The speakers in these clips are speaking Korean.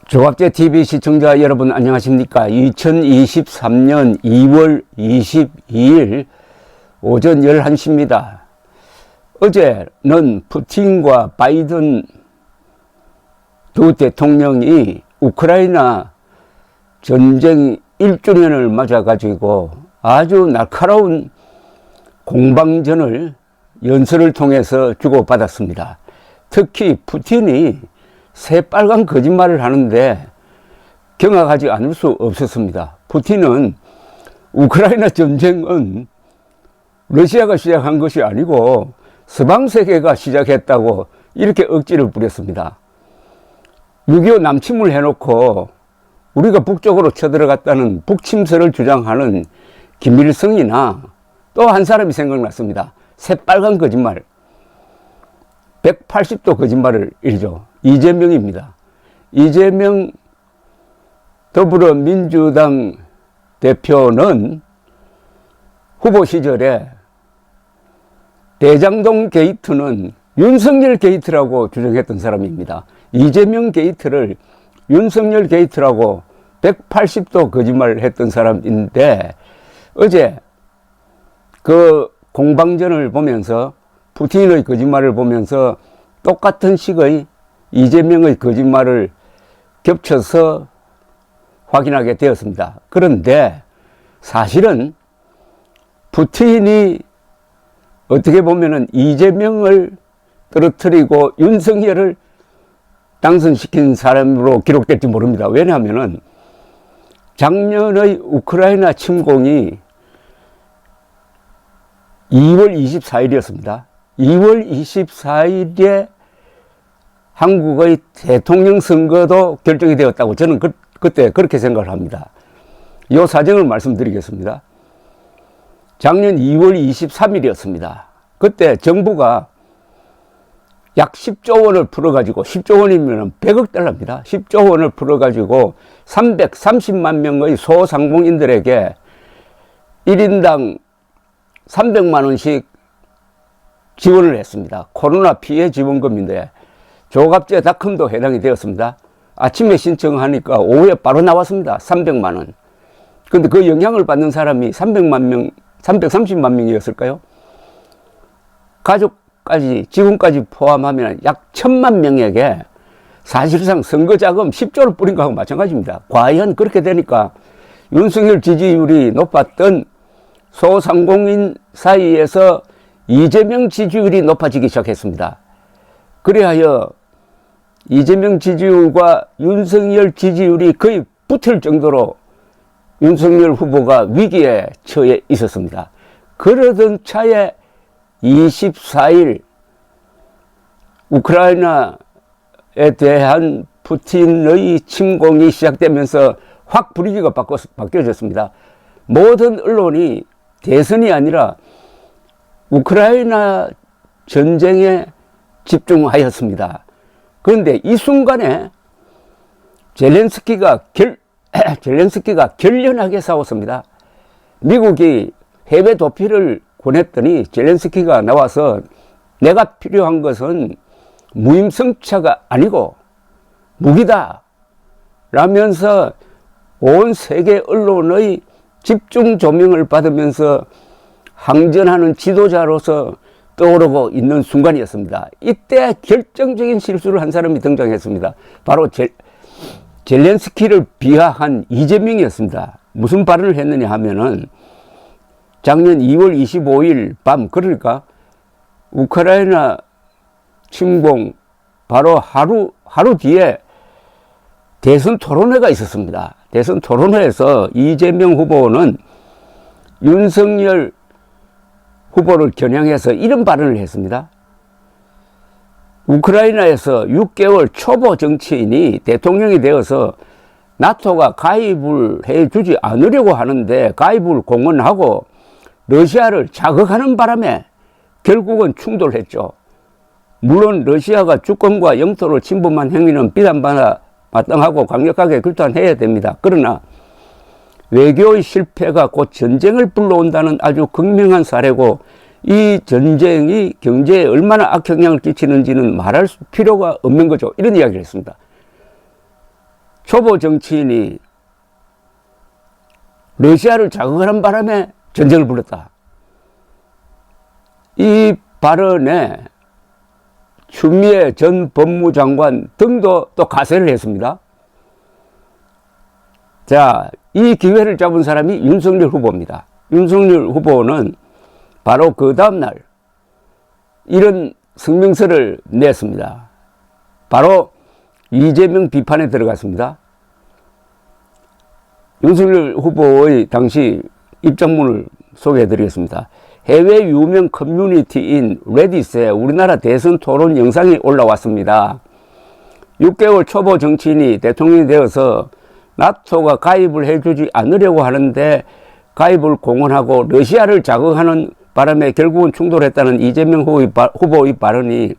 조갑제 TV 시청자 여러분 안녕하십니까? 2023년 2월 22일 오전 11시입니다. 어제는 푸틴과 바이든 두 대통령이 우크라이나 전쟁 1주년을 맞아가지고 아주 날카로운 공방전을 연설을 통해서 주고받았습니다. 특히 푸틴이 새빨간 거짓말을 하는데 경악하지 않을 수 없었습니다. 푸틴은 우크라이나 전쟁은 러시아가 시작한 것이 아니고 서방세계가 시작했다고 이렇게 억지를 부렸습니다. 6.25 남침을 해놓고 우리가 북쪽으로 쳐들어갔다는 북침설을 주장하는 김일성이나 또 한 사람이 생각났습니다. 새빨간 거짓말, 180도 거짓말을 일죠. 이재명입니다. 이재명 더불어민주당 대표는 후보 시절에 대장동 게이트는 윤석열 게이트라고 주장했던 사람입니다. 이재명 게이트를 윤석열 게이트라고 180도 거짓말을 했던 사람인데, 어제 그 공방전을 보면서 푸틴의 거짓말을 보면서 똑같은 식의 이재명의 거짓말을 겹쳐서 확인하게 되었습니다. 그런데 사실은 푸틴이 어떻게 보면은 이재명을 떨어뜨리고 윤석열을 당선시킨 사람으로 기록될지 모릅니다. 왜냐하면은 작년의 우크라이나 침공이 2월 24일이었습니다. 2월 24일에 한국의 대통령 선거도 결정이 되었다고 저는 그때 그렇게 생각을 합니다. 이 사정을 말씀드리겠습니다. 작년 2월 23일이었습니다. 그때 정부가 약 10조 원을 풀어가지고, 10조 원이면 100억 달러입니다. 10조 원을 풀어가지고 330만 명의 소상공인들에게 1인당 300만 원씩 지원을 했습니다. 코로나 피해 지원금인데 조갑제닷컴도 해당이 되었습니다. 아침에 신청하니까 오후에 바로 나왔습니다. 300만 원. 근데 그 영향을 받는 사람이 300만 명, 330만 명이었을까요? 가족까지, 직원까지 포함하면 약 1000만 명에게 사실상 선거자금 10조를 뿌린 거하고 마찬가지입니다. 과연 그렇게 되니까 윤석열 지지율이 높았던 소상공인 사이에서 이재명 지지율이 높아지기 시작했습니다. 그리하여 이재명 지지율과 윤석열 지지율이 거의 붙을 정도로 윤석열 후보가 위기에 처해 있었습니다. 그러던 차에 24일 우크라이나에 대한 푸틴의 침공이 시작되면서 확 분위기가 바뀌어졌습니다. 모든 언론이 대선이 아니라 우크라이나 전쟁에 집중하였습니다. 그런데 이 순간에 젤렌스키가 결연하게 싸웠습니다. 미국이 해외 도피를 권했더니 젤렌스키가 나와서 내가 필요한 것은 무임승차가 아니고 무기다 라면서 온 세계 언론의 집중 조명을 받으면서 항전하는 지도자로서 떠오르고 있는 순간이었습니다. 이때 결정적인 실수를 한 사람이 등장했습니다. 바로 젤렌스키를 비하한 이재명이었습니다. 무슨 발언을 했느냐 하면은 작년 2월 25일 밤, 그러니까 우크라이나 침공 바로 하루 뒤에 대선 토론회가 있었습니다. 대선 토론회에서 이재명 후보는 윤석열 후보를 겨냥해서 이런 발언을 했습니다. 우크라이나에서 6개월 초보 정치인이 대통령이 되어서 나토가 가입을 해주지 않으려고 하는데 가입을 공언하고 러시아를 자극하는 바람에 결국은 충돌했죠. 물론 러시아가 주권과 영토를 침범한 행위는 비난받아 마땅하고 강력하게 규탄해야 됩니다. 그러나 외교의 실패가 곧 전쟁을 불러온다는 아주 극명한 사례고, 이 전쟁이 경제에 얼마나 악영향을 끼치는지는 말할 필요가 없는 거죠. 이런 이야기를 했습니다. 초보 정치인이 러시아를 자극하는 바람에 전쟁을 불렀다. 이 발언에 추미애 전 법무장관 등도 또 가세를 했습니다. 자, 이 기회를 잡은 사람이 윤석열 후보입니다. 윤석열 후보는 바로 그 다음날 이런 성명서를 냈습니다. 바로 이재명 비판에 들어갔습니다. 윤석열 후보의 당시 입장문을 소개해드리겠습니다. 해외 유명 커뮤니티인 레딧에 우리나라 대선 토론 영상이 올라왔습니다. 6개월 초보 정치인이 대통령이 되어서 나토가 가입을 해주지 않으려고 하는데 가입을 공언하고 러시아를 자극하는 바람에 결국은 충돌했다는 이재명 후보의 발언이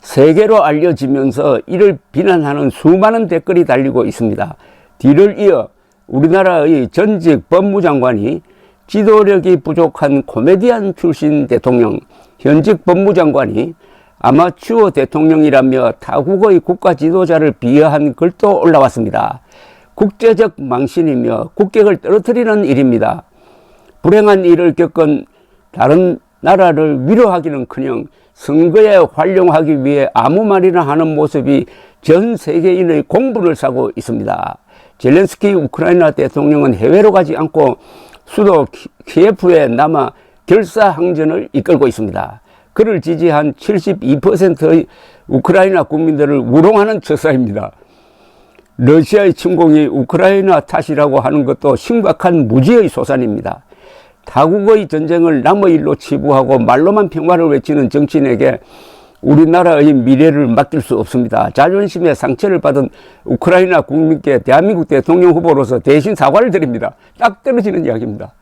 세계로 알려지면서 이를 비난하는 수많은 댓글이 달리고 있습니다. 뒤를 이어 우리나라의 전직 법무장관이 지도력이 부족한 코미디언 출신 대통령, 현직 법무장관이 아마추어 대통령이라며 타국의 국가 지도자를 비하한 글도 올라왔습니다. 국제적 망신이며 국격을 떨어뜨리는 일입니다. 불행한 일을 겪은 다른 나라를 위로하기는커녕 선거에 활용하기 위해 아무 말이나 하는 모습이 전 세계인의 공분을 사고 있습니다. 젤렌스키 우크라이나 대통령은 해외로 가지 않고 수도 키예프에 남아 결사항전을 이끌고 있습니다. 그를 지지한 72%의 우크라이나 국민들을 우롱하는 처사입니다. 러시아의 침공이 우크라이나 탓이라고 하는 것도 심각한 무지의 소산입니다. 타국의 전쟁을 남의 일로 치부하고 말로만 평화를 외치는 정치인에게 우리나라의 미래를 맡길 수 없습니다. 자존심에 상처를 받은 우크라이나 국민께 대한민국 대통령 후보로서 대신 사과를 드립니다. 딱 떨어지는 이야기입니다.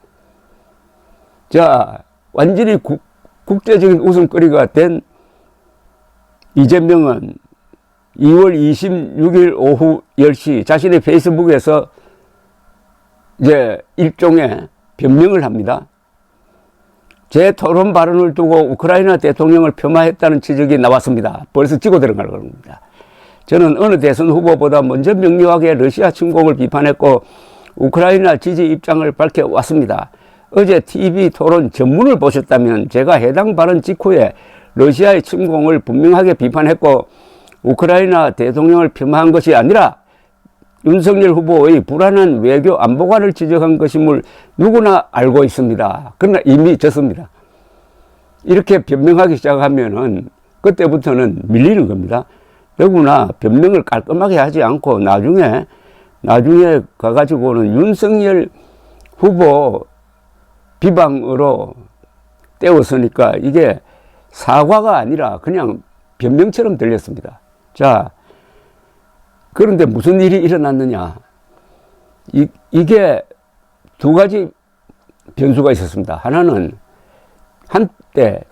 자, 완전히 국제적인 웃음거리가 된 이재명은 2월 26일 오후 10시 자신의 페이스북에서 이제 일종의 변명을 합니다. 제 토론 발언을 두고 우크라이나 대통령을 폄하했다는 지적이 나왔습니다. 벌써 찍어 들어가는 겁니다. 저는 어느 대선 후보보다 먼저 명료하게 러시아 침공을 비판했고 우크라이나 지지 입장을 밝혀왔습니다. 어제 TV 토론 전문을 보셨다면 제가 해당 발언 직후에 러시아의 침공을 분명하게 비판했고 우크라이나 대통령을 폄하한 것이 아니라 윤석열 후보의 불안한 외교 안보관을 지적한 것임을 누구나 알고 있습니다. 그러나 이미 졌습니다. 이렇게 변명하기 시작하면은 그때부터는 밀리는 겁니다. 누구나 변명을 깔끔하게 하지 않고 나중에 가가지고는 윤석열 후보 비방으로 떼었으니까 이게 사과가 아니라 그냥 변명처럼 들렸습니다. 자, 그런데 무슨 일이 일어났느냐. 이게 두 가지 변수가 있었습니다. 하나는 한때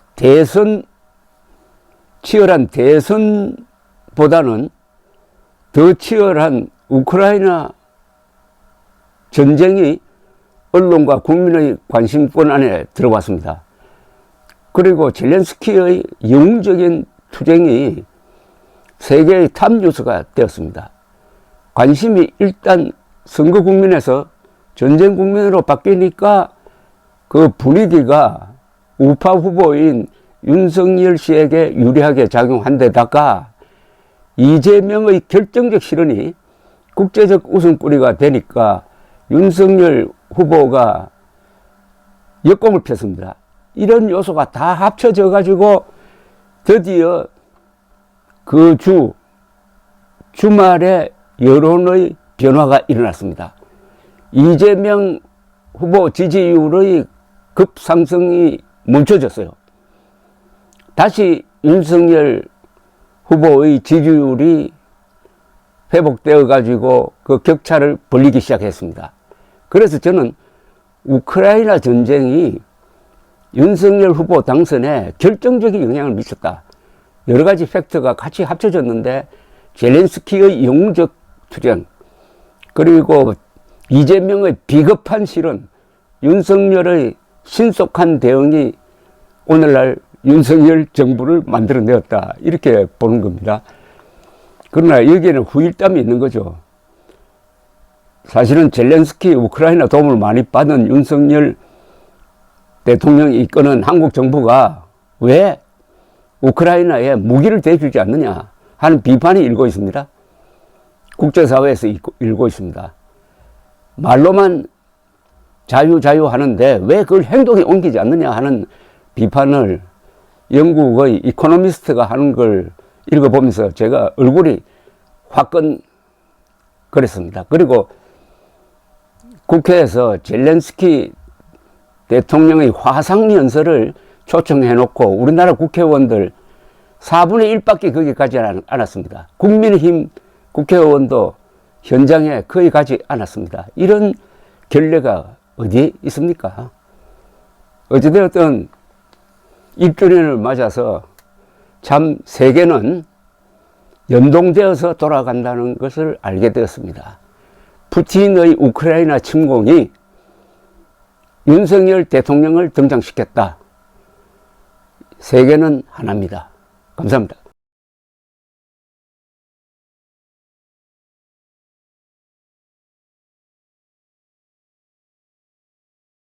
치열한 대선보다는 더 치열한 우크라이나 전쟁이 언론과 국민의 관심권 안에 들어왔습니다. 그리고 젤렌스키의 영웅적인 투쟁이 세계의 탑 뉴스가 되었습니다. 관심이 일단 선거 국면에서 전쟁 국면으로 바뀌니까 그 분위기가 우파 후보인 윤석열 씨에게 유리하게 작용한 데다가 이재명의 결정적 실언이 국제적 웃음거리가 되니까 윤석열 후보가 역공을 폈습니다. 이런 요소가 다 합쳐져 가지고 드디어 그 주말에 여론의 변화가 일어났습니다. 이재명 후보 지지율의 급상승이 멈춰졌어요. 다시 윤석열 후보의 지지율이 회복되어 가지고 그 격차를 벌리기 시작했습니다. 그래서 저는 우크라이나 전쟁이 윤석열 후보 당선에 결정적인 영향을 미쳤다. 여러 가지 팩트가 같이 합쳐졌는데 젤렌스키의 영웅적 투쟁, 그리고 이재명의 비겁한 실언, 윤석열의 신속한 대응이 오늘날 윤석열 정부를 만들어내었다. 이렇게 보는 겁니다. 그러나 여기에는 후일담이 있는 거죠. 사실은 젤렌스키 우크라이나 도움을 많이 받은 윤석열 대통령이 이끄는 한국 정부가 왜 우크라이나에 무기를 대주지 않느냐 하는 비판이 일고 있습니다. 국제사회에서 일고 있습니다. 말로만 자유 하는데 왜 그걸 행동에 옮기지 않느냐 하는 비판을 영국의 이코노미스트가 하는 걸 읽어보면서 제가 얼굴이 화끈거렸습니다. 그리고 국회에서 젤렌스키 대통령의 화상연설을 초청해놓고 우리나라 국회의원들 4분의 1밖에 거기 가지 않았습니다. 국민의힘 국회의원도 현장에 거의 가지 않았습니다. 이런 결례가 어디에 있습니까? 어찌되었든 1주년을 맞아서 참 세계는 연동되어서 돌아간다는 것을 알게 되었습니다. 푸틴의 우크라이나 침공이 윤석열 대통령을 등장시켰다. 세계는 하나입니다. 감사합니다.